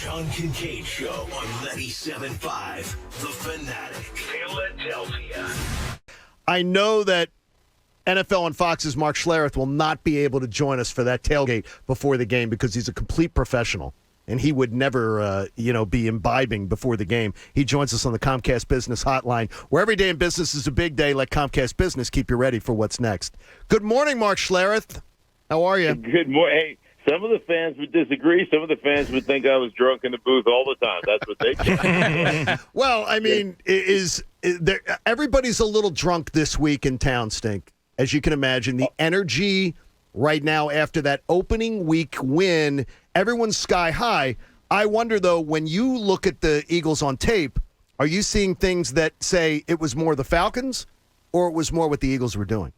John Kincade Show on 97.5, The Fanatic, Philadelphia. I know that NFL on Fox's Mark Schlereth will not be able to join us for that tailgate before the game because he's a complete professional, and he would never, be imbibing before the game. He joins us on the Comcast Business Hotline, where every day in business is a big day. Let Comcast Business keep you ready for what's next. Good morning, Mark Schlereth. How are you? Good morning. Hey, some of the fans would disagree. Some of the fans would think I was drunk in the booth all the time. That's what they think. Well, I mean, everybody's a little drunk this week in town, Stink. As you can imagine, the energy right now after that opening week win, everyone's sky high. I wonder, though, when you look at the Eagles on tape, are you seeing things that say it was more the Falcons or it was more what the Eagles were doing?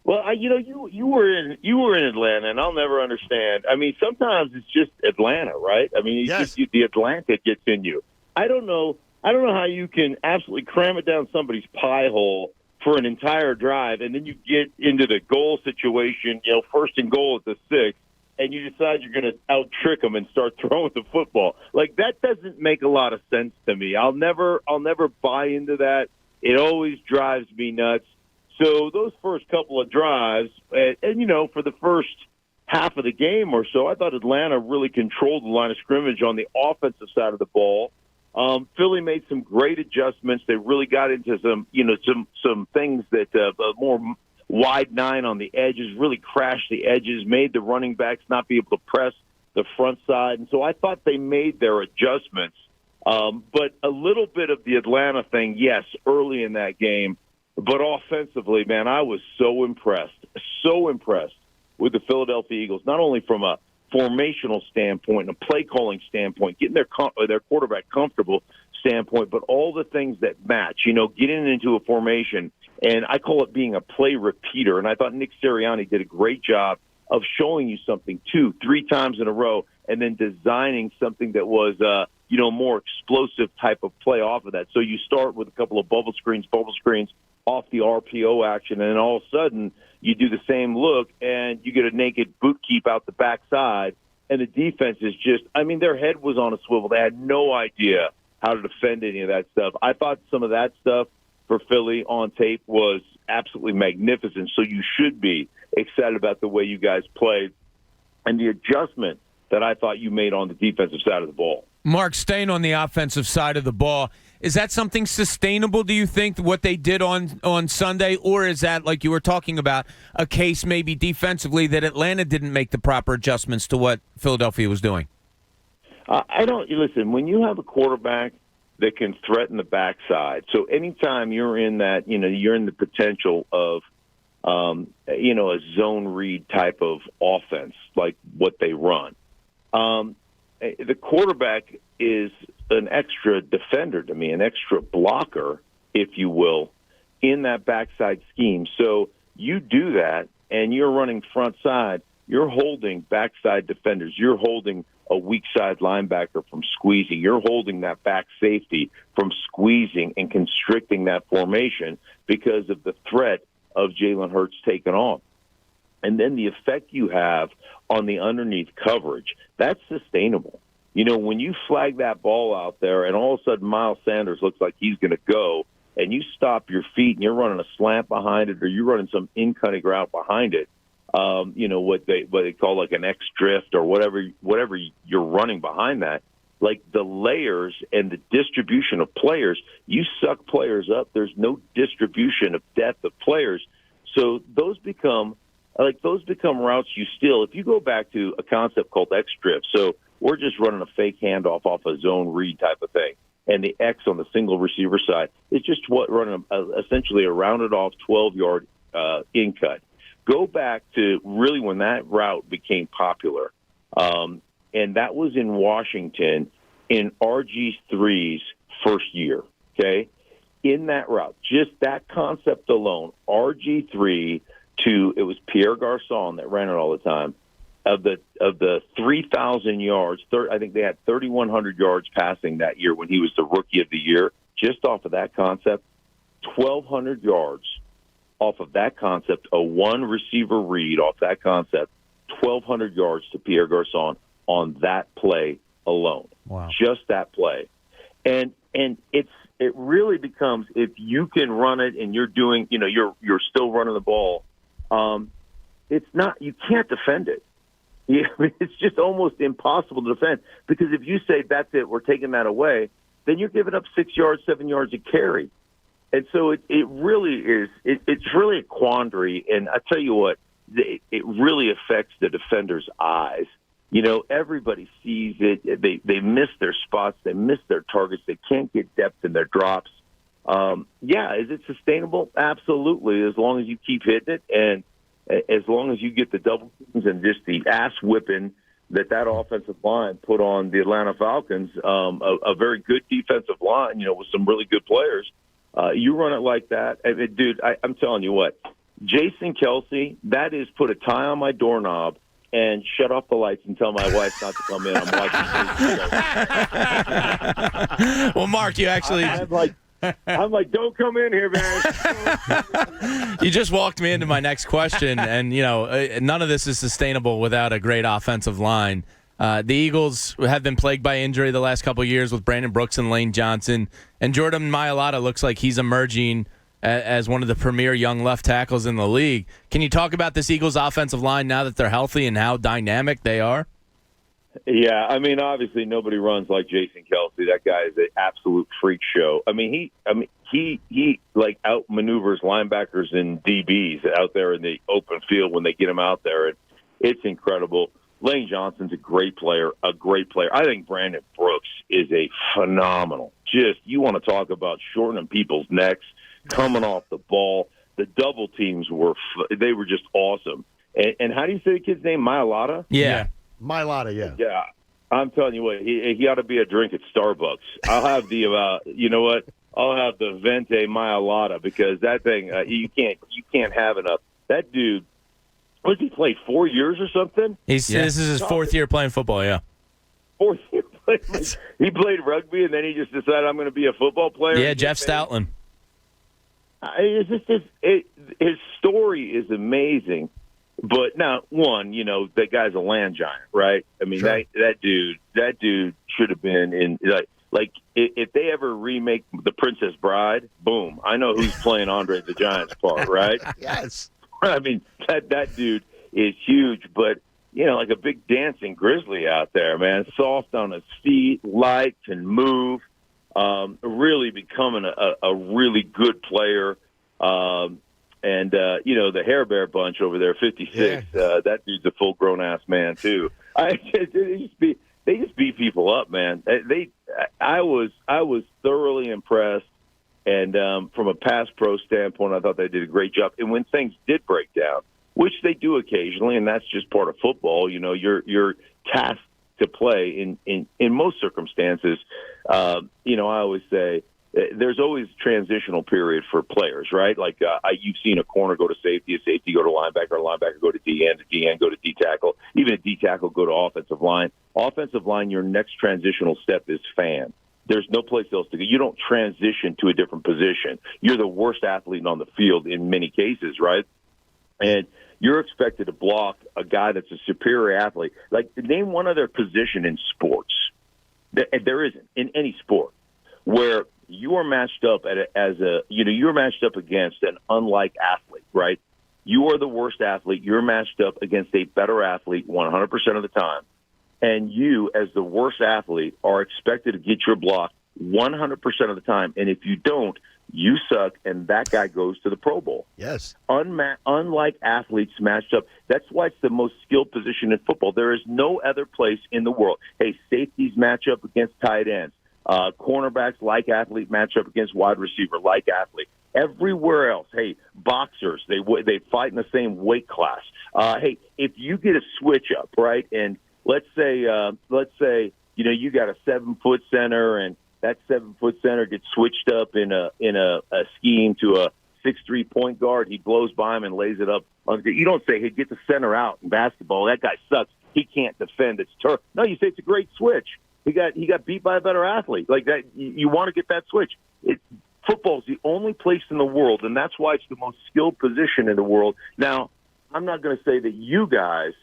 Well, you were in Atlanta, and I'll never understand. I mean, sometimes it's just Atlanta, right? I mean, yes. The Atlanta gets in you. I don't know how you can absolutely cram it down somebody's pie hole for an entire drive, and then you get into the goal situation, first and goal at the 6, and you decide you're going to out-trick them and start throwing the football. Like, that doesn't make a lot of sense to me. I'll never buy into that. It always drives me nuts. So those first couple of drives, and for the first half of the game or so, I thought Atlanta really controlled the line of scrimmage on the offensive side of the ball. Philly made some great adjustments. They really got into some things that more wide 9 on the edges, really crashed the edges, made the running backs not be able to press the front side. And so I thought they made their adjustments. But a little bit of the Atlanta thing, yes, early in that game. But offensively, man, I was so impressed with the Philadelphia Eagles, not only from a formational standpoint and a play-calling standpoint, getting their quarterback comfortable standpoint, but all the things that match, getting into a formation, and I call it being a play repeater, and I thought Nick Sirianni did a great job of showing you something 2-3 times in a row and then designing something that was more explosive type of play off of that. So you start with a couple of bubble screens off the RPO action, and then all of a sudden you do the same look and you get a naked boot keep out the backside, and the defense is just, their head was on a swivel. They had no idea how to defend any of that stuff. I thought some of that stuff for Philly on tape was absolutely magnificent, so you should be excited about the way you guys played and the adjustment that I thought you made on the defensive side of the ball. Mark, staying on the offensive side of the ball, is that something sustainable, do you think, what they did on Sunday? Or is that, like you were talking about, a case maybe defensively that Atlanta didn't make the proper adjustments to what Philadelphia was doing? Listen, when you have a quarterback that can threaten the backside, so anytime you're in that, you're in the potential of, a zone read type of offense, like what they run. The quarterback is an extra defender to me, an extra blocker, if you will, in that backside scheme. So you do that, and you're running front side. You're holding backside defenders. You're holding a weak side linebacker from squeezing. You're holding that back safety from squeezing and constricting that formation because of the threat of Jalen Hurts taking on. And then the effect you have on the underneath coverage, that's sustainable. When you flag that ball out there and all of a sudden Miles Sanders looks like he's going to go, and you stop your feet and you're running a slant behind it or you're running some in-cutting route behind it, what they call like an X-drift or whatever you're running behind that, like the layers and the distribution of players, you suck players up. There's no distribution of depth of players. So those become routes you steal. If you go back to a concept called X-drift, so we're just running a fake handoff off a zone read type of thing, and the X on the single receiver side is just running essentially a rounded off 12-yard in cut. Go back to really when that route became popular, and that was in Washington in RG3's first year, okay? In that route, just that concept alone, RG3 it was Pierre Garçon that ran it all the time. Of the 3,000 yards, I think they had 3,100 yards passing that year when he was the Rookie of the Year. Just off of that concept, 1,200 yards off of that concept, a one-receiver read off that concept, 1,200 yards to Pierre Garçon on that play alone. Wow. Just that play. And it really becomes, if you can run it and you're doing, you're still running the ball, it's not, you can't defend it. Yeah, I mean, it's just almost impossible to defend, because if you say that's it, we're taking that away, then you're giving up 6 yards, 7 yards a carry. And so it really is, it's really a quandary. And I tell you what, it really affects the defender's eyes. Everybody sees it. They miss their spots. They miss their targets. They can't get depth in their drops. Is it sustainable? Absolutely, as long as you keep hitting it, and as long as you get the double teams and just the ass whipping that offensive line put on the Atlanta Falcons, a very good defensive line, with some really good players. You run it like that. I mean, dude, I'm telling you what, Jason Kelsey, that is put a tie on my doorknob and shut off the lights and tell my wife not to come in. I'm watching. Well, Mark, you actually... I'm like, don't come in here, man. You just walked me into my next question, and, none of this is sustainable without a great offensive line. The Eagles have been plagued by injury the last couple of years with Brandon Brooks and Lane Johnson, and Jordan Mailata looks like he's emerging as one of the premier young left tackles in the league. Can you talk about this Eagles offensive line now that they're healthy and how dynamic they are? Yeah, I mean, obviously nobody runs like Jason Kelsey. That guy is an absolute freak show. I mean, he like outmaneuvers linebackers and DBs out there in the open field when they get him out there, and it's incredible. Lane Johnson's a great player. I think Brandon Brooks is a phenomenal. Just, you want to talk about shortening people's necks, coming off the ball. The double teams they were just awesome. And how do you say the kid's name? Mailata? Yeah. Mailata, yeah. Yeah. I'm telling you what, he ought to be a drink at Starbucks. I'll have I'll have the Vente Mailata, because that thing, you can't have enough. That dude, what did he play, 4 years or something? This is his fourth year playing football, yeah. Fourth year playing. He played rugby, and then he just decided, I'm going to be a football player. Yeah, Jeff Stoutland. His story is amazing. But now, that guy's a land giant, right? I mean, sure. that dude should have been in, like if they ever remake The Princess Bride, boom, I know who's playing Andre the Giant's part, right? Yes. I mean, that dude is huge, but like a big dancing grizzly out there, man. Soft on his feet, light, can move, really becoming a really good player. And, the Hair Bear bunch over there, 56, that dude's a full-grown ass man, too. They just beat people up, man. I was thoroughly impressed, and from a pass pro standpoint, I thought they did a great job. And when things did break down, which they do occasionally, and that's just part of football, you're tasked to play in most circumstances. I always say, there's always transitional period for players, right? Like you've seen a corner go to safety, a safety go to linebacker, a linebacker go to DN, a DN go to D tackle, even a D tackle go to offensive line. Offensive line, your next transitional step is fan. There's no place else to go. You don't transition to a different position. You're the worst athlete on the field in many cases, right? And you're expected to block a guy that's a superior athlete. Like, name one other position in sports. There isn't in any sport where you are matched up you're matched up against an unlike athlete, right? You are the worst athlete. You're matched up against a better athlete 100% of the time. And you, as the worst athlete, are expected to get your block 100% of the time. And if you don't, you suck, and that guy goes to the Pro Bowl. Yes. Unlike athletes matched up. That's why it's the most skilled position in football. There is no other place in the world. Hey, safeties match up against tight ends. Cornerbacks, like athlete, match up against wide receiver, like athlete. Everywhere else, hey, boxers, they fight in the same weight class. Hey, if you get a switch up, right, and let's say you got a 7-foot center, and that 7-foot center gets switched up in a scheme to a 6'3" point guard. He blows by him and lays it up. You don't say, hey, get the center out in basketball. That guy sucks. He can't defend. It's turf. No, you say it's a great switch. He got beat by a better athlete. Like that, you want to get that switch. Football's the only place in the world, and that's why it's the most skilled position in the world. Now, I'm not going to say that you guys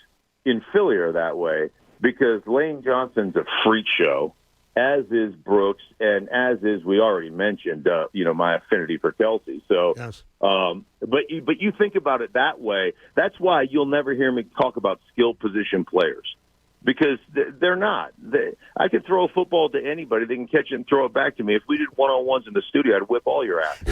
in Philly are that way, because Lane Johnson's a freak show. as is Brooks, and as is, we already mentioned, my affinity for Kelsey. So, Yes. but you think about it that way. That's why you'll never hear me talk about skill position players, because they're not. I could throw a football to anybody. They can catch it and throw it back to me. If we did one-on-ones in the studio, I'd whip all your ass.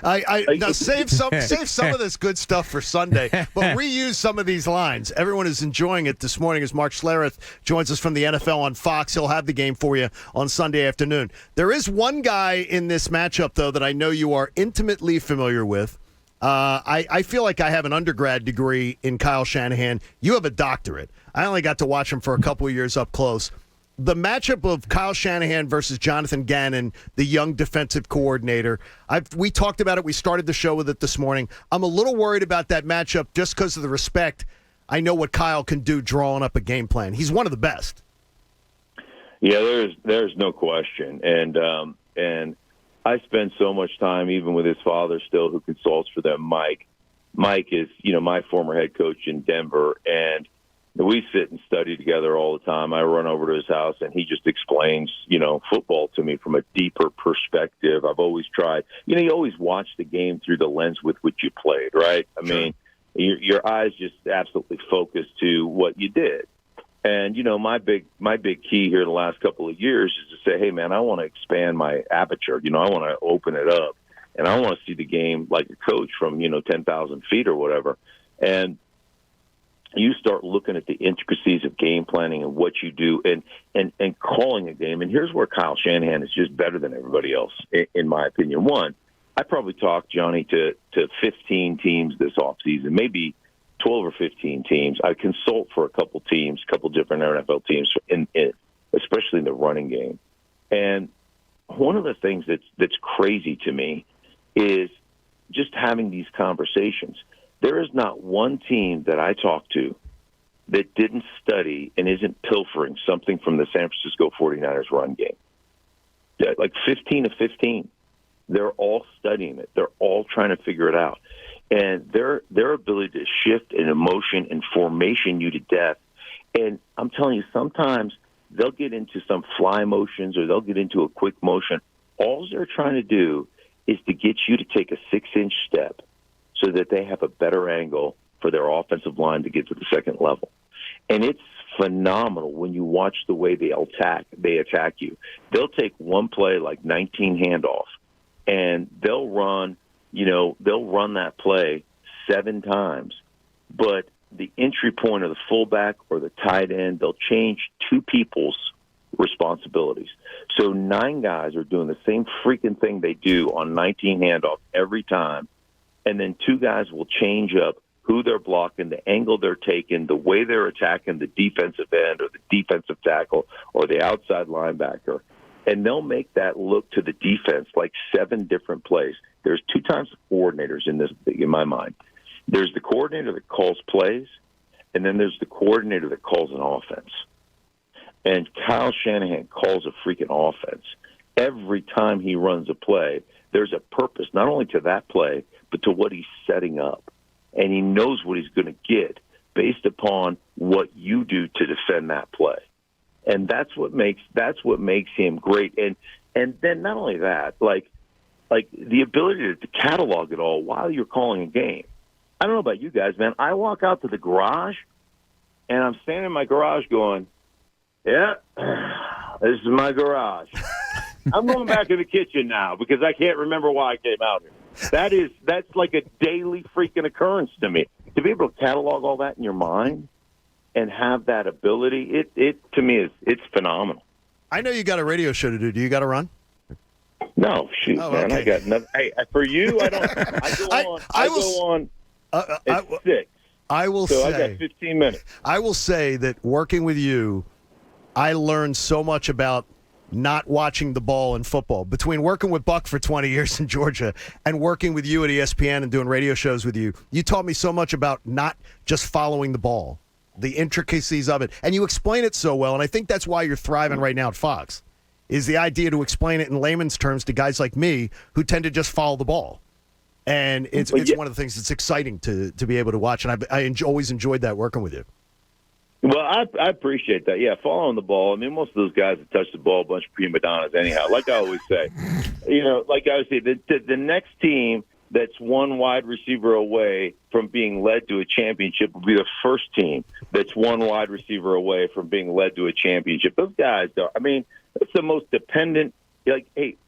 Now save some of this good stuff for Sunday, but reuse some of these lines. Everyone is enjoying it this morning as Mark Schlereth joins us from the NFL on Fox. He'll have the game for you on Sunday afternoon. There is one guy in this matchup, though, that I know you are intimately familiar with. I feel like I have an undergrad degree in Kyle Shanahan. You have a doctorate. I only got to watch him for a couple of years up close. The matchup of Kyle Shanahan versus Jonathan Gannon, the young defensive coordinator, we talked about it. We started the show with it this morning. I'm a little worried about that matchup just because of the respect. I know what Kyle can do drawing up a game plan. He's one of the best. Yeah, there's no question. And I spend so much time, even with his father still, who consults for them, Mike. Mike is, my former head coach in Denver, and we sit and study together all the time. I run over to his house, and he just explains, football to me from a deeper perspective. I've always tried. You always watch the game through the lens with which you played, right? I mean, your eyes just absolutely focus to what you did. And, my big key here the last couple of years is to say, hey, man, I want to expand my aperture. I want to open it up, and I want to see the game like a coach from, 10,000 feet or whatever. And you start looking at the intricacies of game planning and what you do and calling a game. And here's where Kyle Shanahan is just better than everybody else, in my opinion. One, I probably talked, Johnny, to 15 teams this offseason, maybe 12 or 15 teams. I consult for a couple teams, a couple different NFL teams, especially in the running game. And one of the things that's crazy to me is just having these conversations. There is not one team that I talk to that didn't study and isn't pilfering something from the San Francisco 49ers run game. Like 15 of 15. They're all studying it. They're all trying to figure it out. And their ability to shift an emotion and formation you to death. And I'm telling you, sometimes they'll get into some fly motions or they'll get into a quick motion. All they're trying to do is to get you to take a 6-inch step so that they have a better angle for their offensive line to get to the second level. And it's phenomenal when you watch the way they attack you. They'll take one play like 19 handoff, and they'll run that play 7 times. But the entry point of the fullback or the tight end, they'll change 2 people's responsibilities. So 9 guys are doing the same freaking thing they do on 19 handoff every time. And then 2 guys will change up who they're blocking, the angle they're taking, the way they're attacking the defensive end or the defensive tackle or the outside linebacker. And they'll make that look to the defense like 7 different plays. There's 2 types of coordinators in my mind. There's the coordinator that calls plays, and then there's the coordinator that calls an offense. And Kyle Shanahan calls a freaking offense. Every time he runs a play, there's a purpose, not only to that play, but to what he's setting up. And he knows what he's going to get based upon what you do to defend that play. And that's what makes him great. And then not only that, like the ability to catalog it all while you're calling a game. I don't know about you guys, man. I walk out to the garage, and I'm standing in my garage going, yeah, this is my garage. I'm going back to the kitchen now because I can't remember why I came out here. That's like a daily freaking occurrence to me. To be able to catalog all that in your mind and have that ability, it to me it's phenomenal. I know you got a radio show to do. Do you got to run? No, shoot, man. Okay. I got nothing. Hey, for you, I don't. I go on at 6. I will so say. I got 15 minutes. I will say that working with you, I learned so much about not watching the ball in football. Between working with Buck for 20 years in Georgia and working with you at ESPN and doing radio shows with you, you taught me so much about not just following the ball, the intricacies of it. And you explain it so well, and I think that's why you're thriving right now at Fox, is the idea to explain it in layman's terms to guys like me who tend to just follow the ball. And it's one of the things that's exciting to be able to watch, and I always enjoyed that working with you. Well, I appreciate that. Yeah, following the ball. I mean, most of those guys that touch the ball, a bunch of prima donnas anyhow. Like I always say, the next team that's one wide receiver away from being led to a championship will be the first team that's one wide receiver away from being led to a championship. Those guys, it's the most dependent.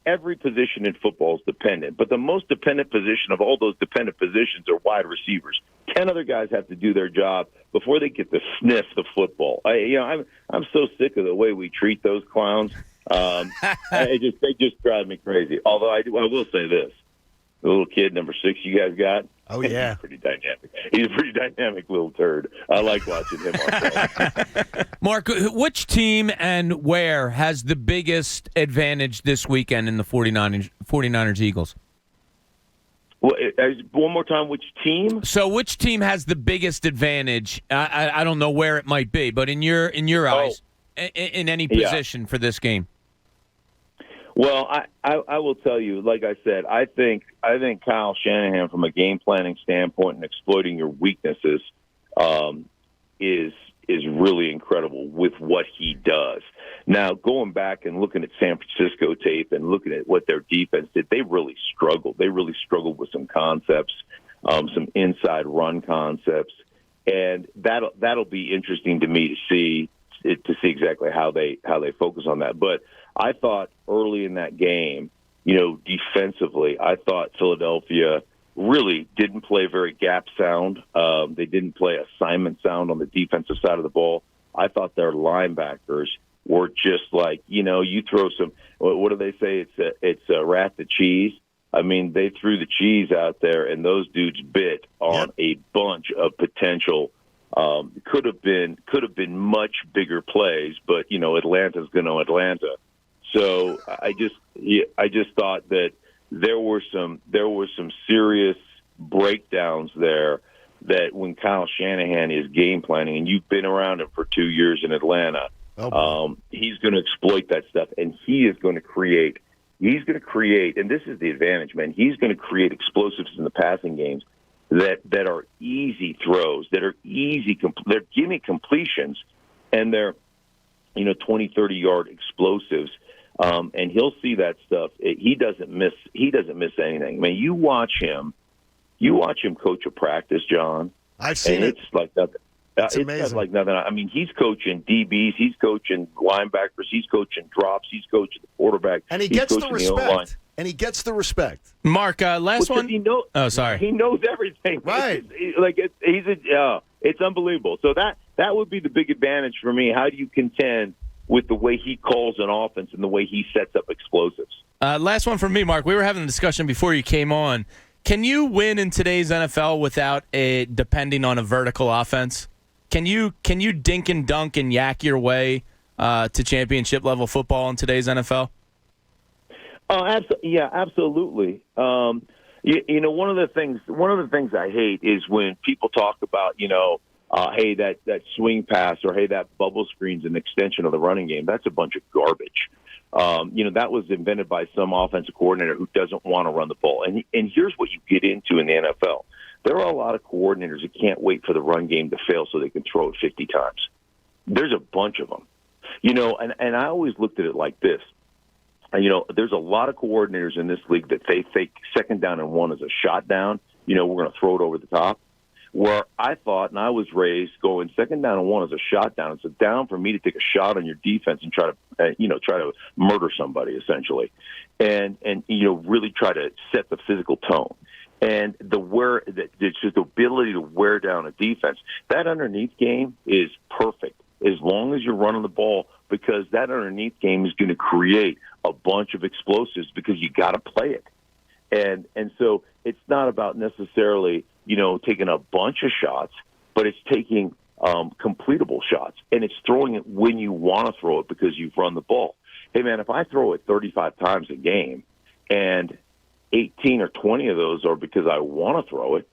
Every position in football is dependent, but the most dependent position of all those dependent positions are wide receivers. 10 other guys have to do their job before they get to sniff the football. I'm so sick of the way we treat those clowns. They just drive me crazy. Although I will say this. The little kid, number 6, you guys got? Oh, yeah. He's pretty dynamic. He's a pretty dynamic little turd. I like watching him on. Mark, which team and where has the biggest advantage this weekend in the 49ers-Eagles? Well, one more time, which team? So which team has the biggest advantage? I don't know where it might be, but in your eyes, in any position for this game. Well, I will tell you, like I said, I think Kyle Shanahan, from a game planning standpoint and exploiting your weaknesses, is really incredible with what he does. Now, going back and looking at San Francisco tape and looking at what their defense did, they really struggled. They really struggled with some concepts, some inside run concepts, and that'll be interesting to me to see exactly how they focus on that. But I thought early in that game, defensively, I thought Philadelphia really didn't play very gap sound. They didn't play assignment sound on the defensive side of the ball. I thought their linebackers were just like, you throw some, what do they say? It's a rat the cheese. I mean, they threw the cheese out there, and those dudes bit on a bunch of potential. Could have been much bigger plays, but Atlanta's going to Atlanta. So I just thought that there were some serious breakdowns there. That when Kyle Shanahan is game planning, and you've been around him for 2 years in Atlanta, he's going to exploit that stuff, and he is going to create. He's going to create, and this is the advantage, man. He's going to create explosives in the passing games that are easy throws, that are easy. They're gimme completions, and they're 20, 30-yard explosives. And he'll see that stuff. He doesn't miss anything. I mean, you watch him coach a practice, John. I've seen it. It's like nothing. It's amazing. Like nothing. I mean, he's coaching DBs, he's coaching linebackers, he's coaching drops, he's coaching the quarterback, and he gets the respect. And he gets the respect. Mark, last one. Sorry. He knows everything. Right. It's unbelievable. So that would be the big advantage for me. How do you contend with the way he calls an offense and the way he sets up explosives? Last one from me, Mark. We were having a discussion before you came on. Can you win in today's NFL without depending on a vertical offense? Can you dink and dunk and yak your way to championship level football in today's NFL? Oh, absolutely. One of the things I hate is when people talk about, hey, that swing pass, or hey, that bubble screen's an extension of the running game. That's a bunch of garbage. That was invented by some offensive coordinator who doesn't want to run the ball. And here's what you get into in the NFL. There are a lot of coordinators that can't wait for the run game to fail so they can throw it 50 times. There's a bunch of them. And I always looked at it like this. There's a lot of coordinators in this league that they think second down and one is a shot down. We're going to throw it over the top. Where I thought, and I was raised going second down and one is a shot down. It's a down for me to take a shot on your defense and try to murder somebody essentially, and really try to set the physical tone. And it's just the ability to wear down a defense. That underneath game is perfect as long as you're running the ball, because that underneath game is going to create a bunch of explosives because you got to play it. And so it's not about necessarily, taking a bunch of shots, but it's taking completable shots, and it's throwing it when you want to throw it because you've run the ball. Hey, man, if I throw it 35 times a game and 18 or 20 of those are because I want to throw it,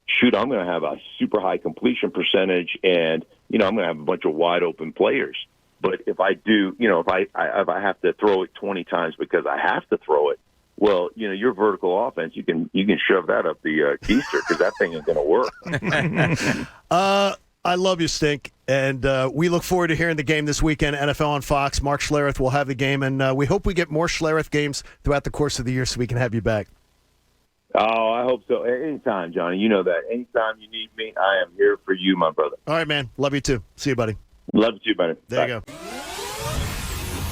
shoot, I'm going to have a super high completion percentage, and, I'm going to have a bunch of wide open players. But if I do, if I have to throw it 20 times because I have to throw it, well, your vertical offense, you can shove that up the keister because that thing is going to work. I love you, Stink, and we look forward to hearing the game this weekend, NFL on Fox. Mark Schlereth will have the game, and we hope we get more Schlereth games throughout the course of the year so we can have you back. Oh, I hope so. Anytime, Johnny. You know that. Anytime you need me, I am here for you, my brother. All right, man. Love you, too. See you, buddy. Love you, buddy. There Bye. you go.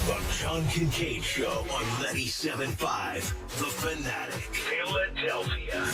The John Kincade Show on 97.5, The Fanatic, Philadelphia.